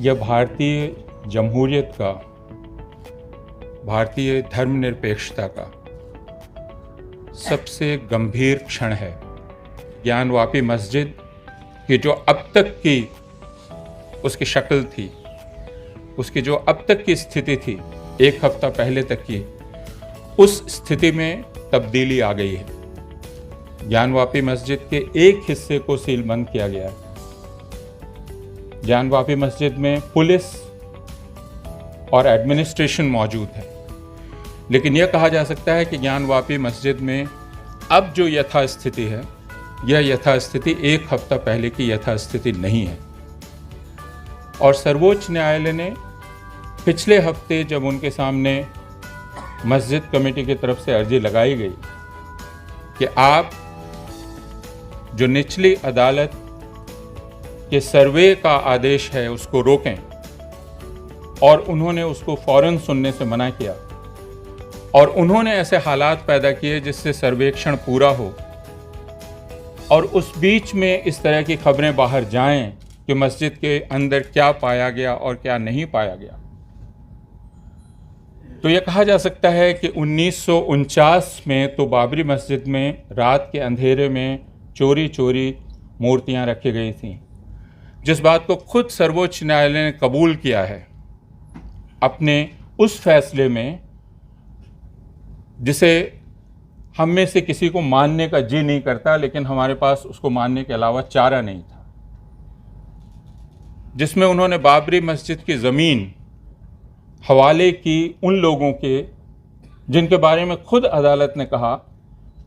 यह भारतीय जमहूरियत का, भारतीय धर्मनिरपेक्षता का सबसे गंभीर क्षण है। ज्ञानवापी मस्जिद की जो अब तक की उसकी शक्ल थी, उसकी जो अब तक की स्थिति थी, एक हफ्ता पहले तक की, उस स्थिति में तब्दीली आ गई है। ज्ञानवापी मस्जिद के एक हिस्से को सीलबंद किया गया है। ज्ञानवापी मस्जिद में पुलिस और एडमिनिस्ट्रेशन मौजूद है, लेकिन यह कहा जा सकता है कि ज्ञानवापी मस्जिद में अब जो यथास्थिति है, यह यथास्थिति एक हफ्ता पहले की यथास्थिति नहीं है। और सर्वोच्च न्यायालय ने पिछले हफ्ते जब उनके सामने मस्जिद कमेटी की तरफ से अर्जी लगाई गई कि आप जो निचली अदालत के सर्वे का आदेश है उसको रोकें, और उन्होंने उसको फौरन सुनने से मना किया, और उन्होंने ऐसे हालात पैदा किए जिससे सर्वेक्षण पूरा हो, और उस बीच में इस तरह की खबरें बाहर जाएं कि मस्जिद के अंदर क्या पाया गया और क्या नहीं पाया गया, तो यह कहा जा सकता है कि 1949 में तो बाबरी मस्जिद में रात के अंधेरे में चोरी चोरी मूर्तियां रखी गई थीं, जिस बात को खुद सर्वोच्च न्यायालय ने कबूल किया है अपने उस फैसले में, जिसे हम में से किसी को मानने का जी नहीं करता, लेकिन हमारे पास उसको मानने के अलावा चारा नहीं था, जिसमें उन्होंने बाबरी मस्जिद की ज़मीन हवाले की उन लोगों के जिनके बारे में खुद अदालत ने कहा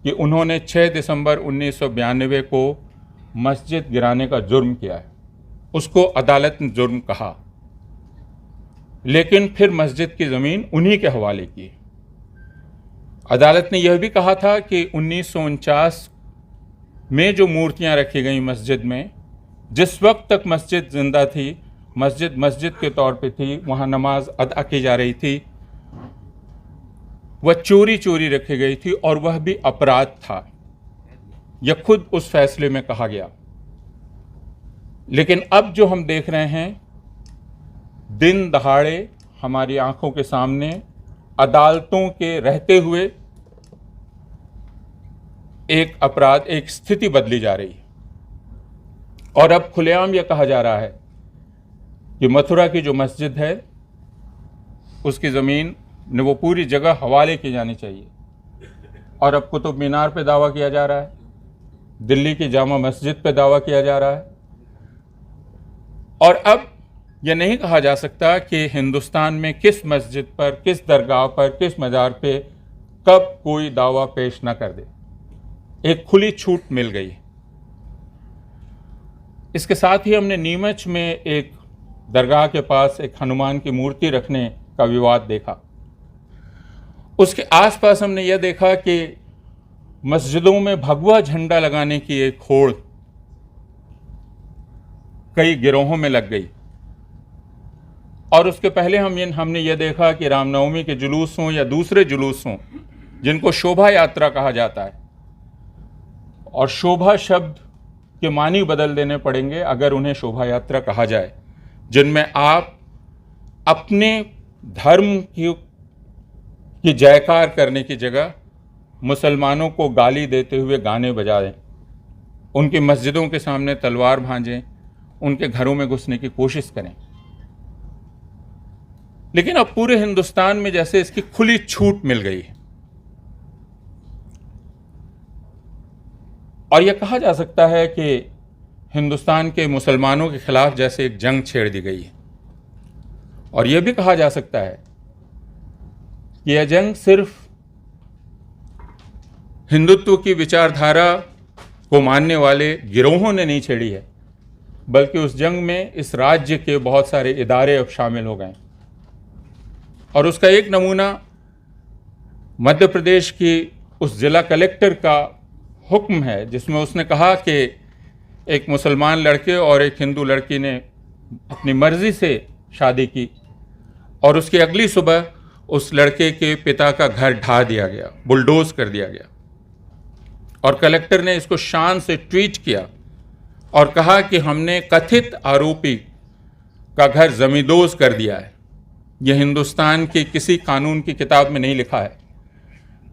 कि उन्होंने 6 दिसंबर 1992 को मस्जिद गिराने का जुर्म किया है। उसको अदालत ने जुर्म कहा, लेकिन फिर मस्जिद की ज़मीन उन्हीं के हवाले की। अदालत ने यह भी कहा था कि 1949 में जो मूर्तियां रखी गई मस्जिद में, जिस वक्त तक मस्जिद जिंदा थी, मस्जिद मस्जिद के तौर पे थी, वहाँ नमाज अदा की जा रही थी, वह चोरी चोरी रखी गई थी और वह भी अपराध था। यह खुद उस फैसले में कहा गया। लेकिन अब जो हम देख रहे हैं, दिन दहाड़े हमारी आंखों के सामने अदालतों के रहते हुए एक अपराध, एक स्थिति बदली जा रही है। और अब खुलेआम यह कहा जा रहा है कि मथुरा की जो मस्जिद है उसकी ज़मीन ने वो पूरी जगह हवाले की जानी चाहिए। और अब कुतुब मीनार पे दावा किया जा रहा है, दिल्ली की जामा मस्जिद पे दावा किया जा रहा है। और अब यह नहीं कहा जा सकता कि हिंदुस्तान में किस मस्जिद पर, किस दरगाह पर, किस मज़ार पे कब कोई दावा पेश न कर दे। एक खुली छूट मिल गई। इसके साथ ही हमने नीमच में एक दरगाह के पास एक हनुमान की मूर्ति रखने का विवाद देखा। उसके आसपास हमने यह देखा कि मस्जिदों में भगवा झंडा लगाने की एक होड़ कई गिरोहों में लग गई। और उसके पहले हमने यह देखा कि रामनवमी के जुलूस हों या दूसरे जुलूस हों, जिनको शोभा यात्रा कहा जाता है, और शोभा शब्द के मानी बदल देने पड़ेंगे अगर उन्हें शोभा यात्रा कहा जाए, जिनमें आप अपने धर्म की जयकार करने की जगह मुसलमानों को गाली देते हुए गाने बजाएं, उनकी मस्जिदों के सामने तलवार भांजें, उनके घरों में घुसने की कोशिश करें। लेकिन अब पूरे हिंदुस्तान में जैसे इसकी खुली छूट मिल गई है, और यह कहा जा सकता है कि हिंदुस्तान के मुसलमानों के खिलाफ जैसे एक जंग छेड़ दी गई है। और यह भी कहा जा सकता है कि यह जंग सिर्फ हिंदुत्व की विचारधारा को मानने वाले गिरोहों ने नहीं छेड़ी है, बल्कि उस जंग में इस राज्य के बहुत सारे इदारे अब शामिल हो गए। और उसका एक नमूना मध्य प्रदेश की उस जिला कलेक्टर का हुक्म है, जिसमें उसने कहा कि एक मुसलमान लड़के और एक हिंदू लड़की ने अपनी मर्जी से शादी की, और उसकी अगली सुबह उस लड़के के पिता का घर ढा दिया गया, बुलडोज कर दिया गया। और कलेक्टर ने इसको शान से ट्वीट किया और कहा कि हमने कथित आरोपी का घर जमींदोज कर दिया है। यह हिंदुस्तान के किसी कानून की किताब में नहीं लिखा है।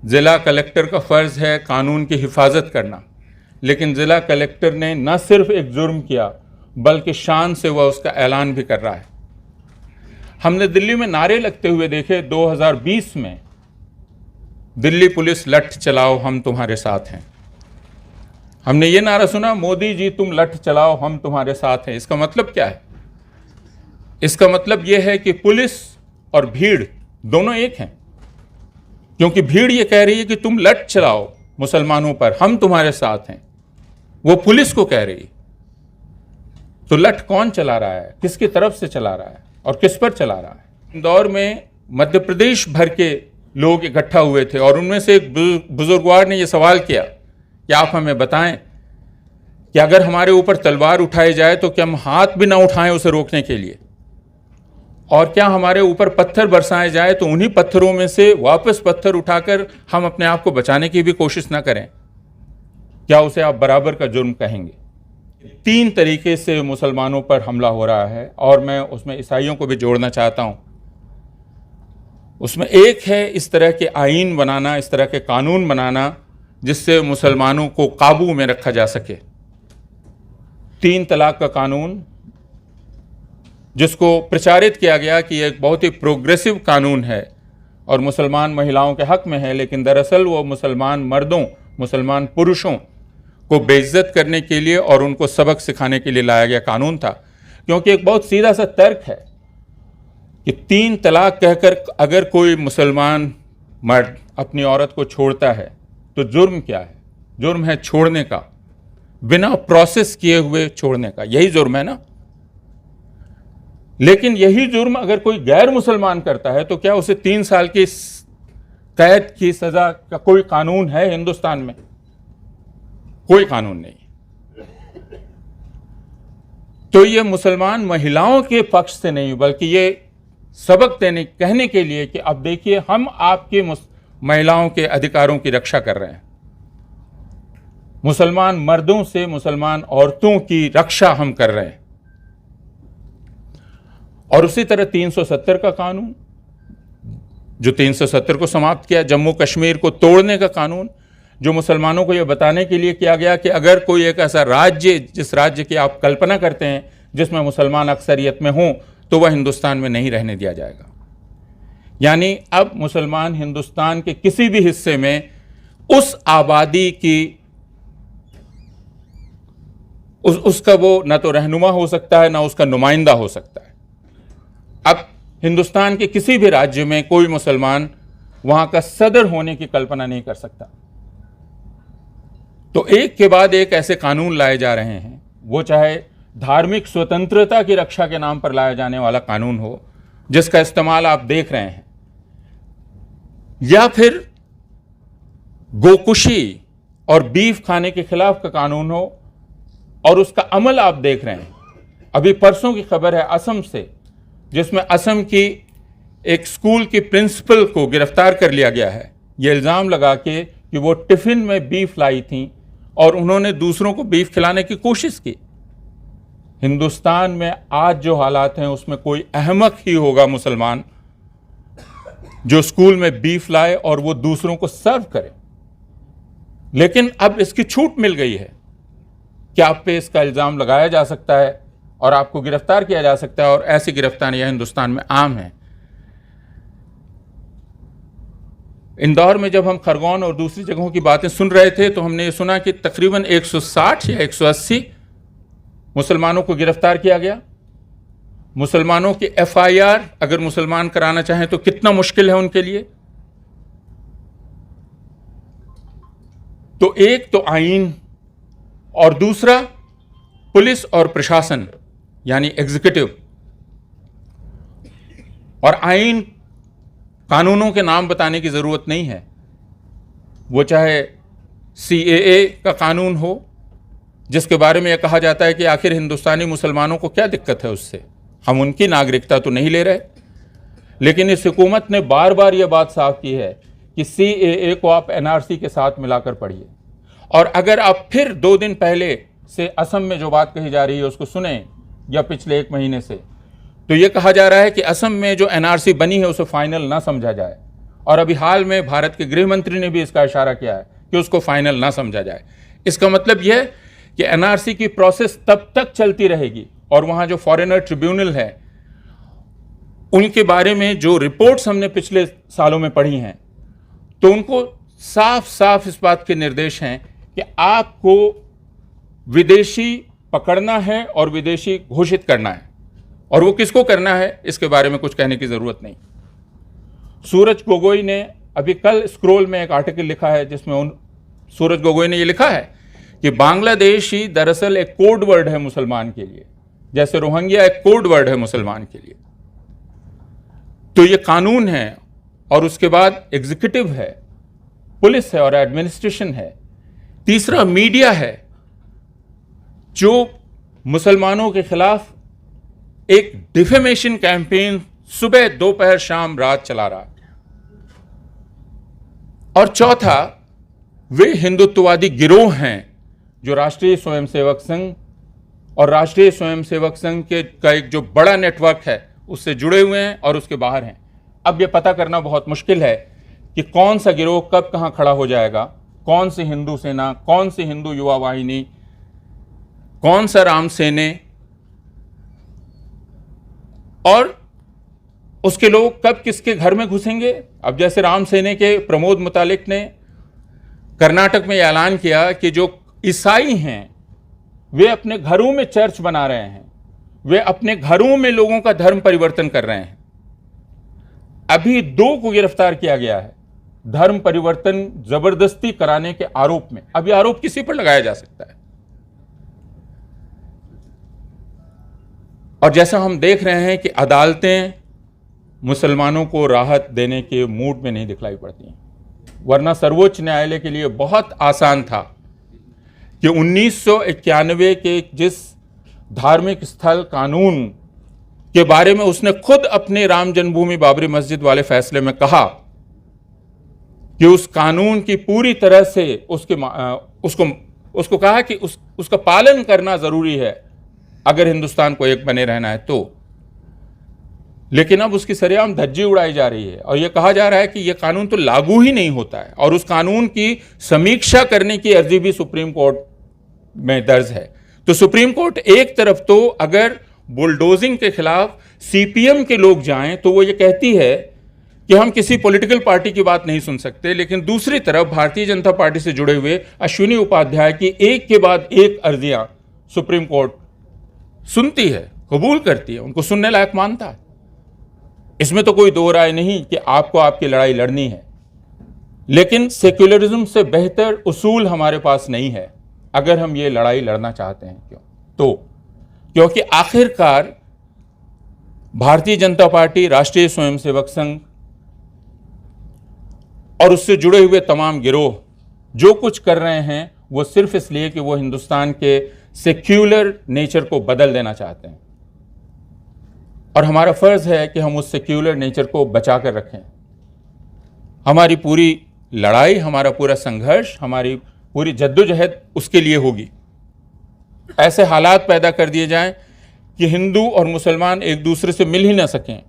ज़िला कलेक्टर का फ़र्ज़ है कानून की हिफाजत करना, लेकिन ज़िला कलेक्टर ने न सिर्फ एक जुर्म किया बल्कि शान से वह उसका ऐलान भी कर रहा है। हमने दिल्ली में नारे लगते हुए देखे 2020 में, दिल्ली पुलिस लठ चलाओ हम तुम्हारे साथ हैं। हमने ये नारा सुना, मोदी जी तुम लठ चलाओ हम तुम्हारे साथ हैं। इसका मतलब क्या है? इसका मतलब यह है कि पुलिस और भीड़ दोनों एक हैं, क्योंकि भीड़ ये कह रही है कि तुम लठ चलाओ मुसलमानों पर, हम तुम्हारे साथ हैं। वो पुलिस को कह रही है। तो लठ कौन चला रहा है, किसकी तरफ से चला रहा है और किस पर चला रहा है? इंदौर में मध्य प्रदेश भर के लोग इकट्ठा हुए थे और उनमें से एक बुजुर्गवार ने यह सवाल किया कि आप हमें बताएं कि अगर हमारे ऊपर तलवार उठाई जाए तो क्या हम हाथ भी ना उठाएं उसे रोकने के लिए, और क्या हमारे ऊपर पत्थर बरसाए जाए तो उन्हीं पत्थरों में से वापस पत्थर उठाकर हम अपने आप को बचाने की भी कोशिश ना करें? क्या उसे आप बराबर का जुर्म कहेंगे? 3 तरीके से मुसलमानों पर हमला हो रहा है और मैं उसमें ईसाइयों को भी जोड़ना चाहता हूं। उसमें एक है इस तरह के आईन बनाना, इस तरह के कानून बनाना जिससे मुसलमानों को काबू में रखा जा सके। 3 तलाक का कानून, जिसको प्रचारित किया गया कि एक बहुत ही प्रोग्रेसिव कानून है और मुसलमान महिलाओं के हक में है, लेकिन दरअसल वो मुसलमान मर्दों, मुसलमान पुरुषों को बेइज्जत करने के लिए और उनको सबक सिखाने के लिए लाया गया कानून था। क्योंकि एक बहुत सीधा सा तर्क है कि 3 तलाक कहकर अगर कोई मुसलमान मर्द अपनी औरत को छोड़ता है तो जुर्म क्या है? जुर्म है छोड़ने का, बिना प्रोसेस किए हुए छोड़ने का, यही जुर्म है ना। लेकिन यही जुर्म अगर कोई गैर मुसलमान करता है तो क्या उसे 3 साल की कैद की सजा का कोई कानून है हिंदुस्तान में? कोई कानून नहीं। तो ये मुसलमान महिलाओं के पक्ष से नहीं बल्कि ये सबक देने, कहने के लिए कि अब देखिए हम आपके महिलाओं के अधिकारों की रक्षा कर रहे हैं, मुसलमान मर्दों से मुसलमान औरतों की रक्षा हम कर रहे हैं। और उसी तरह 370 का कानून, जो 370 को समाप्त किया, जम्मू कश्मीर को तोड़ने का कानून, जो मुसलमानों को यह बताने के लिए किया गया कि अगर कोई एक ऐसा राज्य, जिस राज्य की आप कल्पना करते हैं जिसमें मुसलमान अक्सरियत में हों, तो वह हिंदुस्तान में नहीं रहने दिया जाएगा। यानी अब मुसलमान हिंदुस्तान के किसी भी हिस्से में उस आबादी की उसका वो न तो रहनुमा हो सकता है, ना उसका नुमाइंदा हो सकता है। अब हिंदुस्तान के किसी भी राज्य में कोई मुसलमान वहां का सदर होने की कल्पना नहीं कर सकता। तो एक के बाद एक ऐसे कानून लाए जा रहे हैं, वो चाहे धार्मिक स्वतंत्रता की रक्षा के नाम पर लाया जाने वाला कानून हो, जिसका इस्तेमाल आप देख रहे हैं, या फिर गोकुशी और बीफ खाने के खिलाफ का कानून हो और उसका अमल आप देख रहे हैं। अभी परसों की खबर है असम से, जिसमें असम की एक स्कूल की प्रिंसिपल को गिरफ्तार कर लिया गया है, यह इल्ज़ाम लगा के कि वो टिफ़िन में बीफ लाई थी और उन्होंने दूसरों को बीफ खिलाने की कोशिश की। हिंदुस्तान में आज जो हालात हैं उसमें कोई अहमक ही होगा मुसलमान जो स्कूल में बीफ लाए और वो दूसरों को सर्व करे। लेकिन अब इसकी छूट मिल गई है कि आप पे इसका इल्ज़ाम लगाया जा सकता है और आपको गिरफ्तार किया जा सकता है, और ऐसी गिरफ्तारियां हिंदुस्तान में आम हैं। इंदौर में जब हम खरगोन और दूसरी जगहों की बातें सुन रहे थे तो हमने ये सुना कि तकरीबन 160 या 180 मुसलमानों को गिरफ्तार किया गया। मुसलमानों की FIR अगर मुसलमान कराना चाहें तो कितना मुश्किल है उनके लिए। तो एक तो आईन और दूसरा पुलिस और प्रशासन यानी एग्जीक्यूटिव। और आईन, कानूनों के नाम बताने की ज़रूरत नहीं है, वो चाहे CAA का कानून हो जिसके बारे में यह कहा जाता है कि आखिर हिंदुस्तानी मुसलमानों को क्या दिक्कत है उससे, हम उनकी नागरिकता तो नहीं ले रहे। लेकिन इस हुकूमत ने बार बार यह बात साफ की है कि CAA को आप NRC के साथ मिलाकर पढ़िए। और अगर आप फिर 2 दिन पहले से असम में जो बात कही जा रही है उसको सुने या पिछले 1 महीने से, तो ये कहा जा रहा है कि असम में जो एनआरसी बनी है उसे फाइनल ना समझा जाए, और अभी हाल में भारत के गृह मंत्री ने भी इसका इशारा किया है कि उसको फाइनल ना समझा जाए। इसका मतलब यह है कि एनआरसी की प्रोसेस तब तक चलती रहेगी, और वहां जो फॉरेनर ट्रिब्यूनल है उनके बारे में जो रिपोर्ट्स हमने पिछले सालों में पढ़ी हैं, तो उनको साफ साफ इस बात के निर्देश हैं कि आपको विदेशी पकड़ना है और विदेशी घोषित करना है, और वो किसको करना है इसके बारे में कुछ कहने की जरूरत नहीं। सूरज गोगोई ने अभी कल स्क्रोल में एक आर्टिकल लिखा है जिसमें सूरज गोगोई ने ये लिखा है कि बांग्लादेश ही दरअसल एक कोड वर्ड है मुसलमान के लिए, जैसे रोहिंग्या एक कोड वर्ड है मुसलमान के लिए। तो ये कानून है, और उसके बाद एग्जीक्यूटिव है, पुलिस है और एडमिनिस्ट्रेशन है। तीसरा मीडिया है जो मुसलमानों के खिलाफ एक डिफेमेशन कैंपेन सुबह दोपहर शाम रात चला रहा है। और चौथा, वे हिंदुत्ववादी गिरोह हैं जो राष्ट्रीय स्वयंसेवक संघ और राष्ट्रीय स्वयंसेवक संघ के का एक जो बड़ा नेटवर्क है उससे जुड़े हुए हैं और उसके बाहर हैं। अब यह पता करना बहुत मुश्किल है कि कौन सा गिरोह कब कहां खड़ा हो जाएगा, कौन सी हिंदू सेना, कौन सी हिंदू युवा वाहिनी, कौन सा राम सेने, और उसके लोग कब किसके घर में घुसेंगे। अब जैसे राम सेने के प्रमोद मुतालिक ने कर्नाटक में ऐलान किया कि जो ईसाई हैं वे अपने घरों में चर्च बना रहे हैं, वे अपने घरों में लोगों का धर्म परिवर्तन कर रहे हैं। अभी 2 को गिरफ्तार किया गया है धर्म परिवर्तन जबरदस्ती कराने के आरोप में। अभी आरोप किसी पर लगाया जा सकता है। और जैसा हम देख रहे हैं कि अदालतें मुसलमानों को राहत देने के मूड में नहीं दिखलाई पड़ती हैं, वरना सर्वोच्च न्यायालय के लिए बहुत आसान था कि 1991 के जिस धार्मिक स्थल कानून के बारे में उसने खुद अपने राम जन्मभूमि बाबरी मस्जिद वाले फैसले में कहा कि उस कानून की पूरी तरह से उसको कहा कि उसका पालन करना जरूरी है अगर हिंदुस्तान को एक बने रहना है तो। लेकिन अब उसकी सरेआम धज्जी उड़ाई जा रही है और यह कहा जा रहा है कि यह कानून तो लागू ही नहीं होता है, और उस कानून की समीक्षा करने की अर्जी भी सुप्रीम कोर्ट में दर्ज है। तो सुप्रीम कोर्ट एक तरफ तो अगर बुलडोजिंग के खिलाफ सीपीएम के लोग जाएं तो वो ये कहती है कि हम किसी पॉलिटिकल पार्टी की बात नहीं सुन सकते, लेकिन दूसरी तरफ भारतीय जनता पार्टी से जुड़े हुए अश्विनी उपाध्याय की एक के बाद एक अर्जियां सुप्रीम कोर्ट सुनती है, कबूल करती है, उनको सुनने लायक मानता है। इसमें तो कोई दो राय नहीं कि आपको आपकी लड़ाई लड़नी है, लेकिन सेक्युलरिज्म से बेहतर उसूल हमारे पास नहीं है अगर हम ये लड़ाई लड़ना चाहते हैं। क्योंकि आखिरकार भारतीय जनता पार्टी, राष्ट्रीय स्वयंसेवक संघ और उससे जुड़े हुए तमाम गिरोह जो कुछ कर रहे हैं वो सिर्फ इसलिए कि वो हिंदुस्तान के सेक्युलर नेचर को बदल देना चाहते हैं, और हमारा फर्ज है कि हम उस सेक्युलर नेचर को बचा कर रखें। हमारी पूरी लड़ाई, हमारा पूरा संघर्ष, हमारी पूरी जद्दोजहद उसके लिए होगी। ऐसे हालात पैदा कर दिए जाएं कि हिंदू और मुसलमान एक दूसरे से मिल ही ना सकें।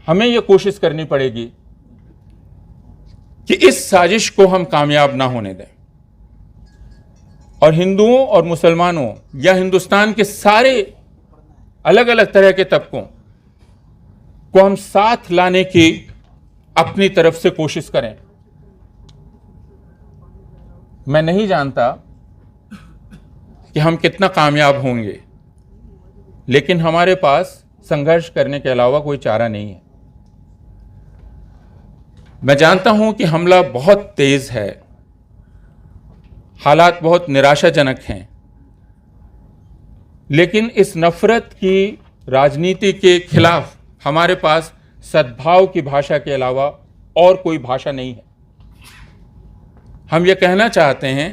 हमें यह कोशिश करनी पड़ेगी कि इस साजिश को हम कामयाब ना होने दें, और हिंदुओं और मुसलमानों या हिंदुस्तान के सारे अलग अलग तरह के तबकों को हम साथ लाने की अपनी तरफ से कोशिश करें। मैं नहीं जानता कि हम कितना कामयाब होंगे, लेकिन हमारे पास संघर्ष करने के अलावा कोई चारा नहीं है। मैं जानता हूं कि हमला बहुत तेज है, हालात बहुत निराशाजनक हैं, लेकिन इस नफरत की राजनीति के खिलाफ हमारे पास सद्भाव की भाषा के अलावा और कोई भाषा नहीं है। हम ये कहना चाहते हैं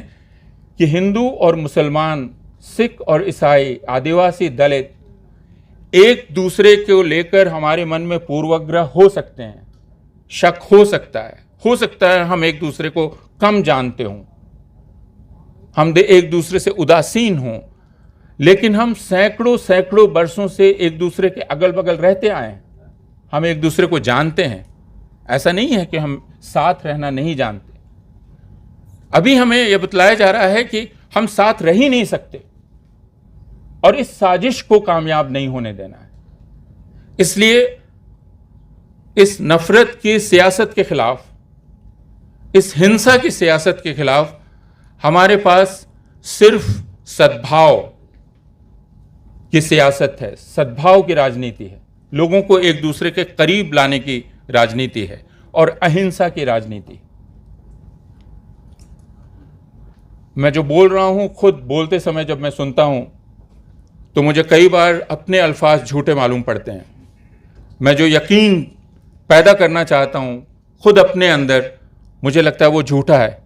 कि हिंदू और मुसलमान, सिख और ईसाई, आदिवासी, दलित एक दूसरे को लेकर हमारे मन में पूर्वाग्रह हो सकते हैं, शक हो सकता है हम एक दूसरे को कम जानते हों, हम एक दूसरे से उदासीन हों, लेकिन हम सैकड़ों सैकड़ों वर्षों से एक दूसरे के अगल बगल रहते आए हैं, हम एक दूसरे को जानते हैं। ऐसा नहीं है कि हम साथ रहना नहीं जानते। अभी हमें यह बतलाया जा रहा है कि हम साथ रह ही नहीं सकते और इस साजिश को कामयाब नहीं होने देना है। इसलिए इस नफरत की सियासत के खिलाफ, इस हिंसा की सियासत के खिलाफ हमारे पास सिर्फ सद्भाव की सियासत है, सद्भाव की राजनीति है, लोगों को एक दूसरे के करीब लाने की राजनीति है और अहिंसा की राजनीति। मैं जो बोल रहा हूं, खुद बोलते समय जब मैं सुनता हूं तो मुझे कई बार अपने अल्फाज झूठे मालूम पड़ते हैं। मैं जो यकीन पैदा करना चाहता हूं खुद अपने अंदर, मुझे लगता है वो झूठा है।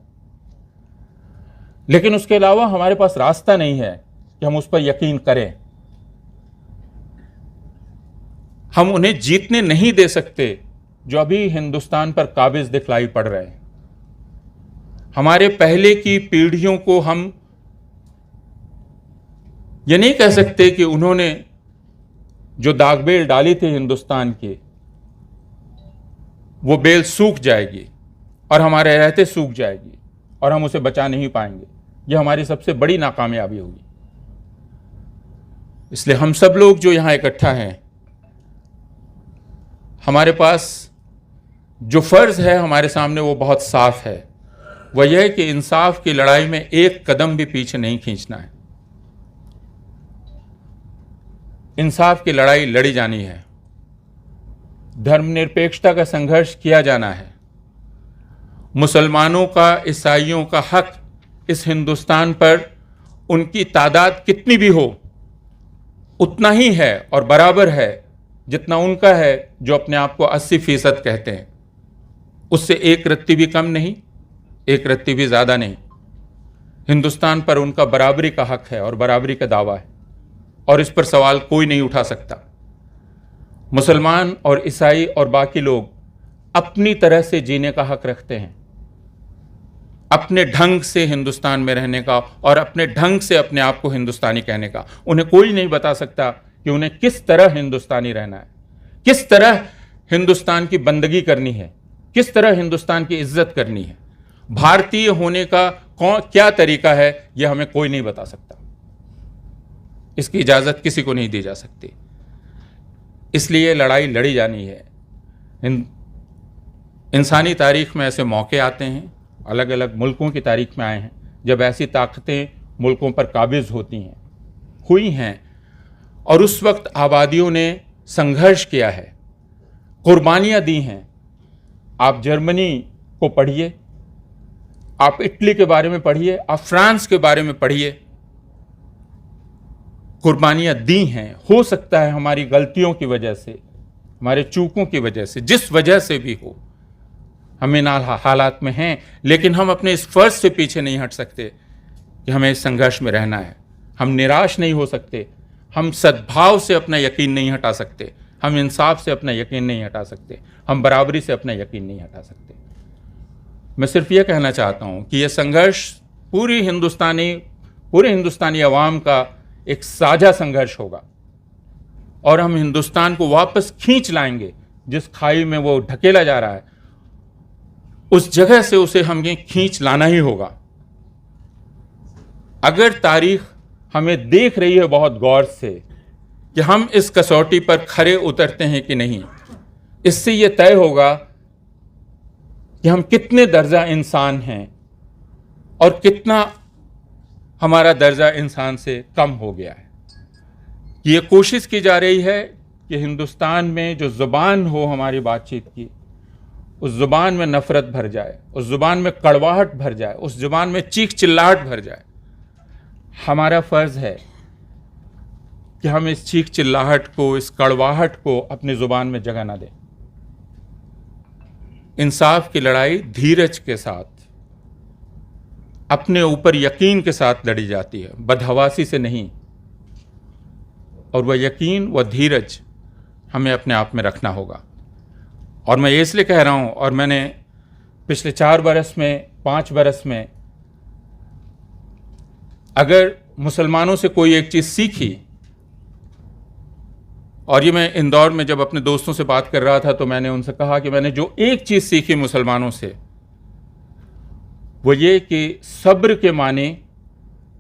लेकिन उसके अलावा हमारे पास रास्ता नहीं है कि हम उस पर यकीन करें। हम उन्हें जीतने नहीं दे सकते जो अभी हिंदुस्तान पर काबिज दिखलाई पड़ रहे हैं। हमारे पहले की पीढ़ियों को हम ये नहीं कह सकते कि उन्होंने जो दागबेल डाली थी हिंदुस्तान की, वो बेल सूख जाएगी और हमारे रहते सूख जाएगी और हम उसे बचा नहीं पाएंगे। यह हमारी सबसे बड़ी नाकामयाबी होगी। इसलिए हम सब लोग जो यहां इकट्ठा हैं, हमारे पास जो फर्ज है हमारे सामने वो बहुत साफ है। वह यह है कि इंसाफ की लड़ाई में एक कदम भी पीछे नहीं खींचना है। इंसाफ की लड़ाई लड़ी जानी है, धर्मनिरपेक्षता का संघर्ष किया जाना है। मुसलमानों का, ईसाइयों का हक इस हिंदुस्तान पर उनकी तादाद कितनी भी हो उतना ही है और बराबर है जितना उनका है जो अपने आप को 80% कहते हैं। उससे एक रत्ती भी कम नहीं, एक रत्ती भी ज़्यादा नहीं। हिंदुस्तान पर उनका बराबरी का हक है और बराबरी का दावा है और इस पर सवाल कोई नहीं उठा सकता। मुसलमान और ईसाई और बाकी लोग अपनी तरह से जीने का हक रखते हैं, अपने ढंग से हिंदुस्तान में रहने का और अपने ढंग से अपने आप को हिंदुस्तानी कहने का। उन्हें कोई नहीं बता सकता कि उन्हें किस तरह हिंदुस्तानी रहना है, किस तरह हिंदुस्तान की बंदगी करनी है, किस तरह हिंदुस्तान की इज्जत करनी है। भारतीय होने का क्या तरीका है, यह हमें कोई नहीं बता सकता। इसकी इजाज़त किसी को नहीं दी जा सकती। इसलिए लड़ाई लड़ी जानी है। इंसानी तारीख में ऐसे मौके आते हैं, अलग अलग मुल्कों की तारीख में आए हैं, जब ऐसी ताकतें मुल्कों पर काबिज होती हैं, हुई हैं, और उस वक्त आबादियों ने संघर्ष किया है, कुर्बानियाँ दी हैं। आप जर्मनी को पढ़िए, आप इटली के बारे में पढ़िए, आप फ्रांस के बारे में पढ़िए, कुर्बानियाँ दी हैं। हो सकता है हमारी गलतियों की वजह से, हमारे चूकों की वजह से, जिस वजह से भी हो, हम इन हालात में हैं, लेकिन हम अपने इस फर्ज से पीछे नहीं हट सकते कि हमें इस संघर्ष में रहना है। हम निराश नहीं हो सकते, हम सद्भाव से अपना यकीन नहीं हटा सकते, हम इंसाफ से अपना यकीन नहीं हटा सकते, हम बराबरी से अपना यकीन नहीं हटा सकते। मैं सिर्फ ये कहना चाहता हूँ कि यह संघर्ष पूरे हिंदुस्तानी अवाम का एक साझा संघर्ष होगा और हम हिंदुस्तान को वापस खींच लाएंगे। जिस खाई में वो ढकेला जा रहा है, उस जगह से उसे हमें खींच लाना ही होगा। अगर तारीख हमें देख रही है बहुत गौर से कि हम इस कसौटी पर खरे उतरते हैं कि नहीं, इससे यह तय होगा कि हम कितने दर्जा इंसान हैं और कितना हमारा दर्जा इंसान से कम हो गया है। ये कोशिश की जा रही है कि हिंदुस्तान में जो ज़ुबान हो हमारी बातचीत की, उस ज़ुबान में नफ़रत भर जाए, उस ज़ुबान में कड़वाहट भर जाए, उस ज़ुबान में चीख चिल्लाहट भर जाए। हमारा फ़र्ज़ है कि हम इस चीख चिल्लाहट को, इस कड़वाहट को अपनी ज़ुबान में जगह ना दें। इंसाफ की लड़ाई धीरज के साथ, अपने ऊपर यकीन के साथ लड़ी जाती है, बदहवासी से नहीं। और वह यकीन, वह धीरज हमें अपने आप में रखना होगा। और मैं ये इसलिए कह रहा हूँ, और मैंने पिछले 4 बरस में, 5 बरस में, अगर मुसलमानों से कोई एक चीज़ सीखी, और ये मैं इंदौर में जब अपने दोस्तों से बात कर रहा था तो मैंने उनसे कहा कि मैंने जो एक चीज़ सीखी मुसलमानों से वो ये कि सब्र के माने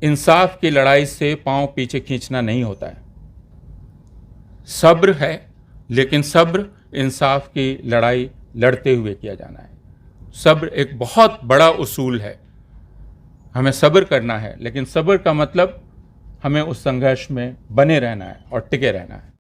इंसाफ की लड़ाई से पांव पीछे खींचना नहीं होता है। सब्र है, लेकिन सब्र इंसाफ की लड़ाई लड़ते हुए किया जाना है। सब्र एक बहुत बड़ा उसूल है। हमें सब्र करना है, लेकिन सब्र का मतलब हमें उस संघर्ष में बने रहना है और टिके रहना है।